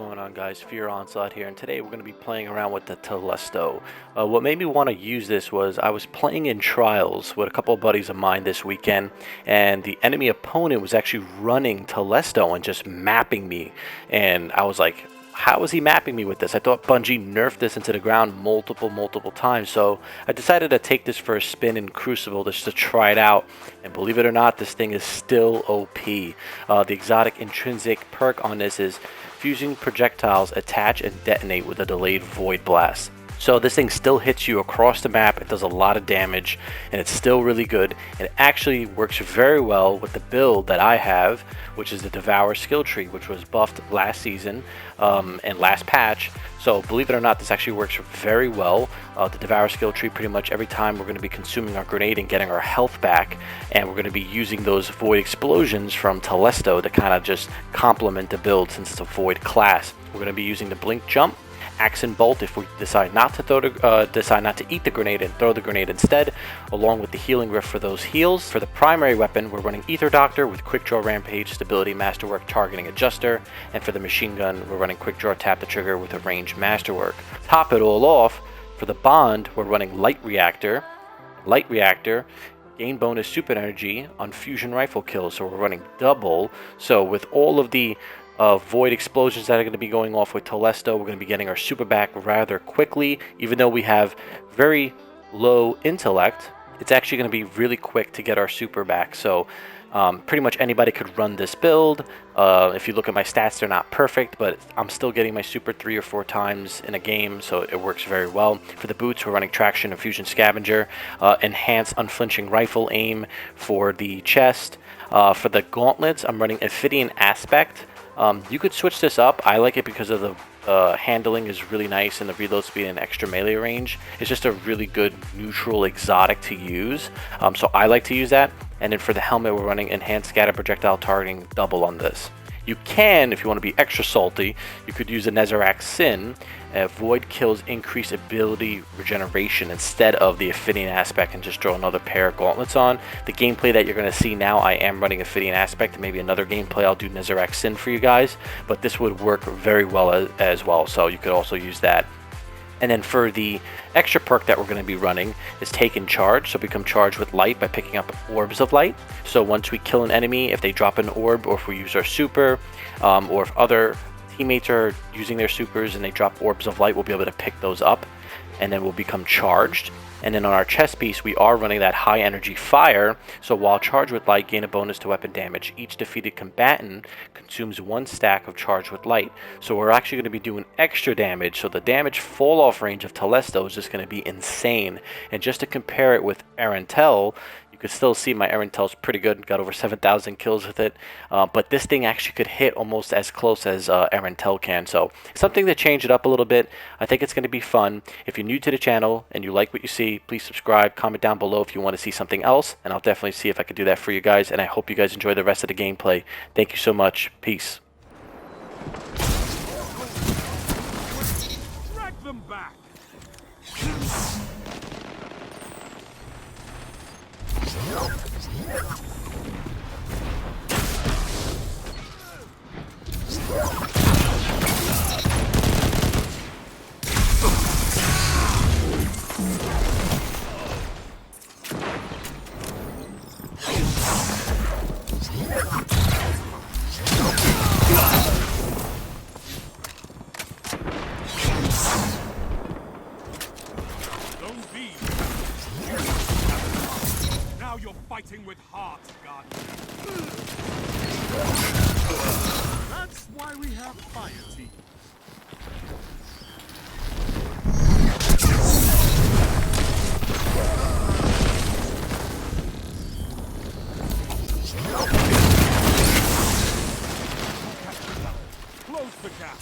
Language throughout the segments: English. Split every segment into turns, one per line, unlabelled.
going on, guys? Fear Onslaught here, and today we're going to be playing around with the Telesto. What made me want to use this was I was playing in Trials with a couple of buddies of mine this weekend, and the enemy opponent was actually running Telesto and just mapping me, and I was like, how is he mapping me with this? I thought Bungie nerfed this into the ground multiple times, so I decided to take this for a spin in Crucible just to try it out, and believe it or not, this thing is still OP. The exotic intrinsic perk on this is fusing projectiles attach and detonate with a delayed void blast. So this thing still hits you across the map, it does a lot of damage, and it's still really good. It actually works very well with the build that I have, which is the Devour skill tree, which was buffed last season and last patch. So believe it or not, this actually works very well. The Devour skill tree, pretty much every time we're going to be consuming our grenade and getting our health back, and we're going to be using those void explosions from Telesto to kind of just complement the build since it's a void class. We're going to be using the blink jump, axe and bolt if we decide not to eat the grenade and throw the grenade instead, along with the healing rift for those heals. For the primary weapon, we're running Ether Doctor with QuickDraw Rampage, Stability Masterwork, Targeting Adjuster, and for the machine gun, we're running QuickDraw Tap the Trigger with a Range Masterwork. Top it all off, for the bond, we're running Light Reactor. Light Reactor gain bonus super energy on fusion rifle kills, so we're running double. So with all of the void explosions that are going to be going off with Telesto, we're going to be getting our super back rather quickly. Even though we have very low intellect, it's actually going to be really quick to get our super back. So pretty much anybody could run this build. If you look at my stats, they're not perfect, but I'm still getting my super 3 or 4 times in a game, so it works very well. For the boots, we're running Traction and Fusion Scavenger, Enhanced Unflinching Rifle Aim for the chest. For the gauntlets, I'm running Ophidian Aspect. You could switch this up. I like it because of the handling is really nice and the reload speed and extra melee range. It's just a really good neutral exotic to use. So I like to use that. And then for the helmet, we're running Enhanced Scatter Projectile Targeting double on this. You can, if you want to be extra salty, you could use a Nezarec Sin. Void kills increase ability regeneration instead of the Ophidian Aspect, and just draw another pair of gauntlets on. The gameplay that you're going to see now, I am running Ophidian Aspect, and maybe another gameplay I'll do Nezarec Sin for you guys, but this would work very well as well, so you could also use that. And then for the extra perk that we're going to be running is Taken Charge. So become charged with light by picking up orbs of light. So once we kill an enemy, if they drop an orb, or if we use our super, or if other teammates are using their supers and they drop orbs of light, we'll be able to pick those up, and then we'll become charged. And then on our chest piece, we are running that high energy fire. So while charged with light, gain a bonus to weapon damage. Each defeated combatant consumes 1 stack of charged with light. So we're actually going to be doing extra damage. So the damage fall off range of Telesto is just going to be insane. And just to compare it with Arantel, you could still see my Arantel's pretty good, got over 7,000 kills with it, but this thing actually could hit almost as close as Arantel can, so something to change it up a little bit. I think it's going to be fun. If you're new to the channel and you like what you see, please subscribe, comment down below if you want to see something else, and I'll definitely see if I could do that for you guys, and I hope you guys enjoy the rest of the gameplay. Thank you so much. Peace.
Drag them back. Now you're fighting with heart, God. That's why we have fire team. Close the gap.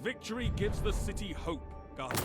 victory gives the city hope, Guardian.